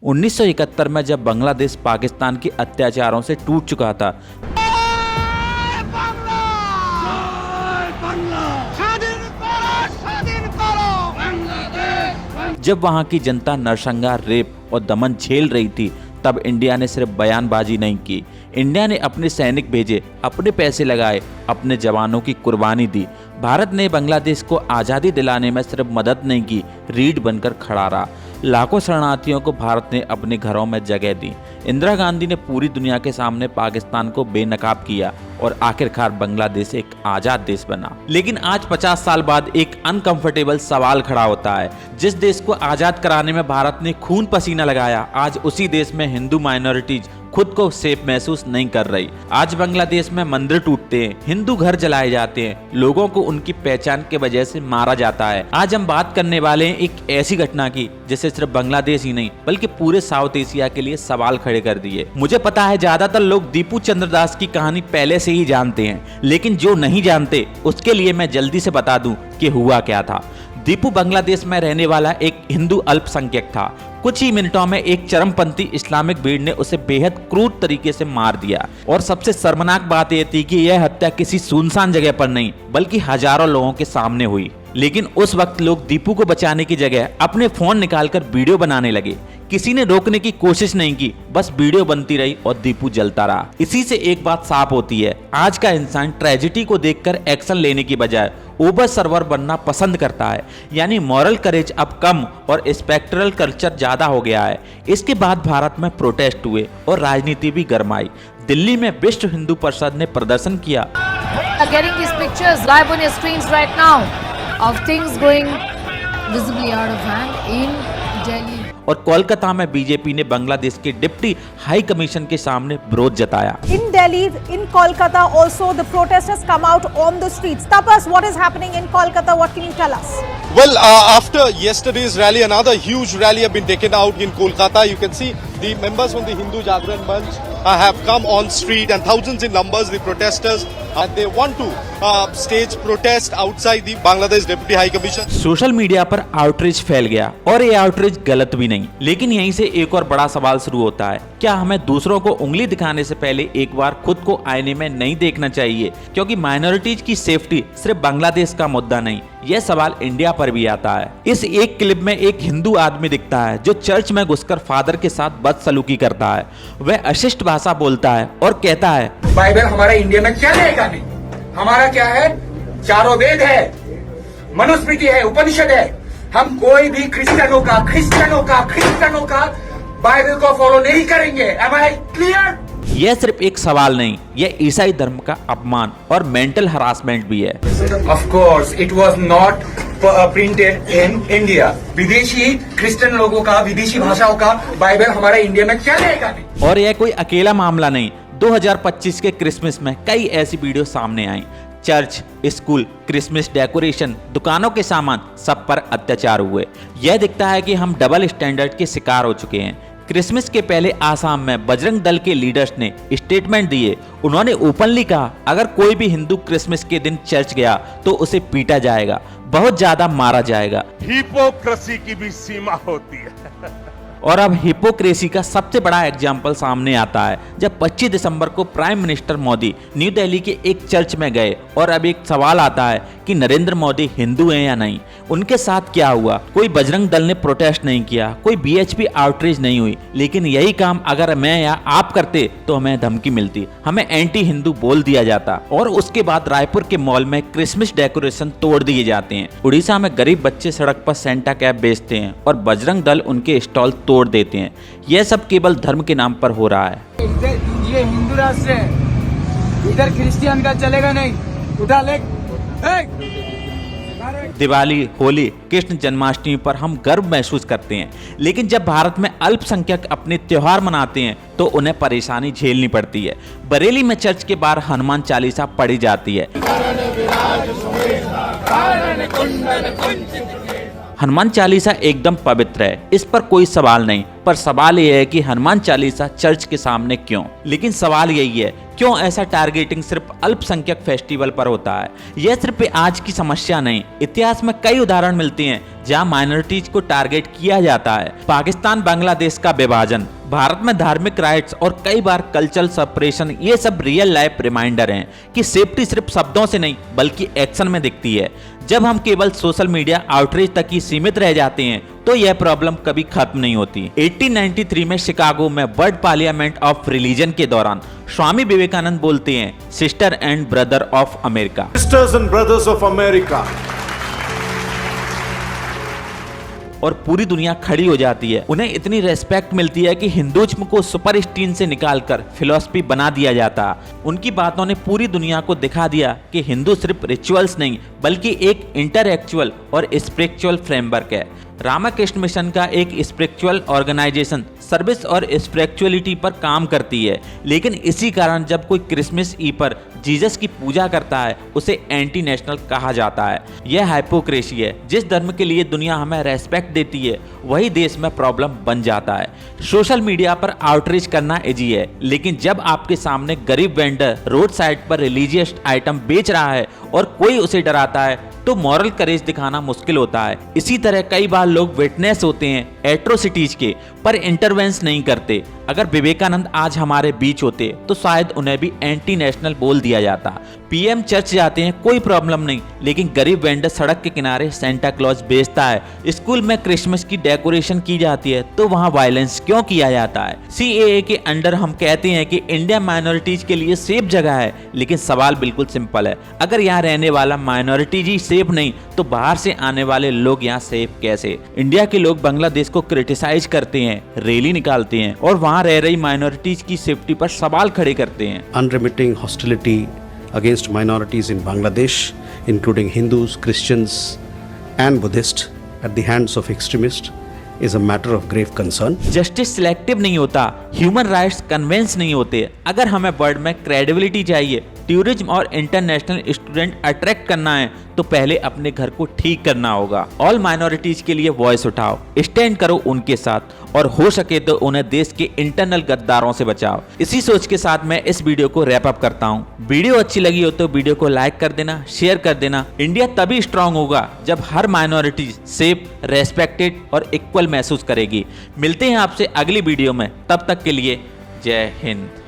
1971 में जब बांग्लादेश पाकिस्तान के अत्याचारों से टूट चुका था, जब वहां की जनता नरसंहार, रेप और दमन झेल रही थी, तब इंडिया ने सिर्फ बयानबाजी नहीं की। इंडिया ने अपने सैनिक भेजे, अपने पैसे लगाए, अपने जवानों की कुर्बानी दी। भारत ने बांग्लादेश को आज़ादी दिलाने में सिर्फ मदद नहीं की, रीढ़ बनकर खड़ा रहा। लाखों शरणार्थियों को भारत ने अपने घरों में जगह दी। इंदिरा गांधी ने पूरी दुनिया के सामने पाकिस्तान को बेनकाब किया और आखिरकार बांग्लादेश एक आज़ाद देश बना। लेकिन आज 50 साल बाद एक अनकंफर्टेबल सवाल खड़ा होता है। जिस देश को आज़ाद कराने में भारत ने खून पसीना लगाया, आज उसी देश में हिंदू माइनॉरिटीज खुद को सेफ महसूस नहीं कर रही। आज बांग्लादेश में मंदिर टूटते हैं, हिंदू घर जलाए जाते हैं, लोगों को उनकी पहचान के वजह से मारा जाता है। आज हम बात करने वाले हैं एक ऐसी घटना की जिससे सिर्फ बांग्लादेश ही नहीं बल्कि पूरे साउथ एशिया के लिए सवाल खड़े कर दिए। मुझे पता है ज्यादातर लोग दीपू चंद्र दास की कहानी पहले से ही जानते हैं, लेकिन जो नहीं जानते उसके लिए मैं जल्दी से बता दूं कि हुआ क्या था। दीपू बांग्लादेश में रहने वाला एक हिंदू अल्पसंख्यक था। कुछ ही मिनटों में एक चरमपंथी इस्लामिक भीड़ ने उसे बेहद क्रूर तरीके से मार दिया और सबसे शर्मनाक बात यह थी कि यह हत्या किसी सुनसान जगह पर नहीं बल्कि हजारों लोगों के सामने हुई। लेकिन उस वक्त लोग दीपू को बचाने की जगह अपने फोन निकालकर वीडियो बनाने लगे। किसी ने रोकने की कोशिश नहीं की, बस वीडियो बनती रही और दीपू जलता रहा। इसी से एक बात साफ होती है, आज का इंसान ट्रेजेडी को देखकर एक्शन लेने की बजाय ओवर सर्वर बनना पसंद करता है। यानी मॉरल करेज अब कम और स्पेक्ट्रल कल्चर ज्यादा हो गया है। इसके बाद भारत में प्रोटेस्ट हुए और राजनीति भी गरमाई। दिल्ली में विश्व हिंदू परिषद ने प्रदर्शन किया और कोलकाता में बीजेपी ने बांग्लादेश के डिप्टी हाई कमीशन के सामने विरोध जताया। In Delhi, in Kolkata also the protesters come out on the streets. Tapas, what is happening in Kolkata? What can you tell us? Well, after yesterday's rally, another huge rally have been taken out in Kolkata. You can see the members from the Hindu Jagran Manch have come on street, and thousands in numbers the protesters, and they want to stage protest outside the Bangladesh Deputy High Commission. Social media पर outreach फैल गया और ये outreach गलत भी नहीं, लेकिन यहीं से एक और बड़ा सवाल शुरू होता है, क्या हमें दूसरों को उंगली दिखाने से पहले एक बार खुद को आईने में नहीं देखना चाहिए? क्योंकि माइनॉरिटीज की सेफ्टी सिर्फ बांग्लादेश का मुद्दा नहीं, यह सवाल इंडिया पर भी आता है। इस एक क्लिप में एक हिंदू आदमी दिखता है जो चर्च में घुसकर फादर के साथ बदसलूकी करता है। वह अशिष्ट भाषा बोलता है और कहता है, बाइबल हमारा इंडिया में क्या रहेगा? नहीं, हमारा क्या है? चारों वेद है, मनुस्मृति है, उपनिषद है। हम कोई भी क्रिश्चियनों का बाइबल को फॉलो नहीं करेंगे। Am I clear? यह सिर्फ एक सवाल नहीं, यह ईसाई धर्म का अपमान और मेंटल हरासमेंट भी है। Of course, it was not printed in India. विदेशी क्रिश्चियन लोगों का, विदेशी भाषाओं का बाइबल हमारा इंडिया में क्या रहेगा? नहीं। और यह कोई अकेला मामला नहीं, 2025 के क्रिसमस में कई ऐसी वीडियो सामने आई। चर्च, स्कूल, क्रिसमस डेकोरेशन, दुकानों के सामान, सब पर अत्याचार हुए। यह दिखता है कि हम डबल स्टैंडर्ड के शिकार हो चुके हैं। क्रिसमस के पहले आसाम में बजरंग दल के लीडर्स ने स्टेटमेंट दिए। उन्होंने ओपनली कहा, अगर कोई भी हिंदू क्रिसमस के दिन चर्च गया तो उसे पीटा जाएगा, बहुत ज्यादा मारा जाएगा। हिपोक्रेसी की भी सीमा होती है। और अब हिपोक्रेसी का सबसे बड़ा एग्जाम्पल सामने आता है जब 25 दिसंबर को prime minister Modi new Delhi के एक चर्च में गए और अब एक सवाल आता है कि नरेंद्र मोदी हिंदू हैं या नहीं। उनके साथ क्या हुआ? कोई बजरंग दल ने प्रोटेस्ट नहीं किया, कोई बीएचपी आउटरीच नहीं हुई, लेकिन यही काम अगर मैं या आप करते तो हमें धमकी मिलती, हमें एंटी हिंदू बोल दिया जाता। और उसके बाद रायपुर के मॉल में क्रिसमस डेकोरेशन तोड़ दिए जाते हैं। उड़ीसा में गरीब बच्चे सड़क पर सेंटा कैप बेचते हैं और बजरंग दल उनके स्टॉल तोड़ देते हैं। यह सब केवल धर्म के नाम पर हो रहा है। ये हिंदू राष्ट्र है, इधर क्रिश्चियन का चलेगा नहीं। उठा ले। दिवाली, होली, कृष्ण जन्माष्टमी पर हम गर्व महसूस करते हैं, लेकिन जब भारत में अल्पसंख्यक अपने त्योहार मनाते हैं तो उन्हें परेशानी झेलनी पड़ती है। बरेली में चर्च के बाहर हनुमान चालीसा पढ़ी जाती है। हनुमान चालीसा एकदम पवित्र है, इस पर कोई सवाल नहीं, पर सवाल यह है कि हनुमान चालीसा चर्च के सामने क्यों? लेकिन सवाल यही है क्यों ऐसा टारगेटिंग सिर्फ अल्पसंख्यक फेस्टिवल पर होता है? यह सिर्फ आज की समस्या नहीं, इतिहास में कई उदाहरण मिलते हैं जहां माइनॉरिटीज को टारगेट किया जाता है। पाकिस्तान बांग्लादेश का विभाजन, भारत में धार्मिक राइट्स और कई बार कल्चरल सेपरेशन, ये सब रियल लाइफ रिमाइंडर हैं कि सेफ्टी सिर्फ शब्दों से नहीं बल्कि एक्शन में दिखती है। जब हम केवल सोशल मीडिया आउटरीच तक ही सीमित रह जाते हैं तो यह प्रॉब्लम कभी खत्म नहीं होती। 1893 में शिकागो में वर्ल्ड पार्लियामेंट ऑफ रिलीजन के दौरान स्वामी विवेकानंद बोलते हैं, sister and brother of America. Sisters and brothers of America. और पूरी दुनिया खड़ी हो जाती है। उन्हें इतनी रेस्पेक्ट मिलती है कि हिंदुइज्म को सुपर स्टीन से निकालकर फिलॉसफी बना दिया जाता। उनकी बातों ने पूरी दुनिया को दिखा दिया कि हिंदू सिर्फ रिचुअल्स नहीं बल्कि एक इंटरएक्चुअल और स्पिरिचुअल फ्रेमवर्क है। रामाकृष्ण मिशन का एक स्पिरिचुअल ऑर्गेनाइजेशन सर्विस और स्पिरिचुअलिटी पर काम करती है, लेकिन इसी कारण जब कोई क्रिसमस ईव पर जीसस की पूजा करता है उसे एंटी नेशनल कहा जाता है। यह हाइपोक्रेसी है। जिस धर्म के लिए दुनिया हमें रेस्पेक्ट देती है वही देश में प्रॉब्लम बन जाता है। सोशल मीडिया पर आउटरीच करना इजी है, लेकिन जब आपके सामने गरीब वेंडर रोड साइड पर रिलीजियस आइटम बेच रहा है और कोई उसे डराता है तो मॉरल करेज दिखाना मुश्किल होता है। इसी तरह कई बार लोग विटनेस होते हैं एट्रोसिटीज के पर इंटरवेंस नहीं करते। अगर विवेकानंद आज हमारे बीच होते तो शायद उन्हें भी एंटी नेशनल बोल दिया जाता। पीएम चर्च जाते हैं कोई प्रॉब्लम नहीं, लेकिन गरीब वेंडर सड़क के किनारे सेंटा क्लॉज बेचता है, स्कूल में क्रिसमस की डेकोरेशन की जाती है तो वहां वायलेंस क्यों किया जाता है? सीएए के अंडर हम कहते हैं कि इंडिया माइनॉरिटीज के लिए सेफ जगह है, लेकिन सवाल बिल्कुल सिंपल है, अगर यहाँ रहने वाला माइनॉरिटीज ही सेफ नहीं तो बाहर से आने वाले लोग यहाँ सेफ कैसे? इंडिया के लोग बांग्लादेश को क्रिटिसाइज करते हैं, रैली निकालते हैं और वहाँ रह रही माइनॉरिटीज की सेफ्टी पर सवाल खड़े करते हैं। Unremitting hostility against minorities in Bangladesh, including Hindus, Christians, and Buddhists, at the hands of extremists, is a matter of grave concern. Justice selective नहीं होता, ह्यूमन राइट्स कन्वेंस नहीं होते। अगर हमें वर्ल्ड में क्रेडिबिलिटी चाहिए, टूरिज्म और इंटरनेशनल स्टूडेंट अट्रैक्ट करना है तो पहले अपने घर को ठीक करना होगा। ऑल माइनॉरिटीज के लिए वॉइस उठाओ, स्टैंड करो उनके साथ और हो सके तो उन्हें देश के इंटरनल गद्दारों से बचाओ। इसी सोच के साथ मैं इस वीडियो को रैप अप करता हूँ। वीडियो अच्छी लगी हो तो वीडियो को लाइक कर देना, शेयर कर देना। इंडिया तभी स्ट्रांग होगा जब हर माइनॉरिटी सेफ, रेस्पेक्टेड और इक्वल महसूस करेगी। मिलते हैं आपसे अगली वीडियो में, तब तक के लिए जय हिंद।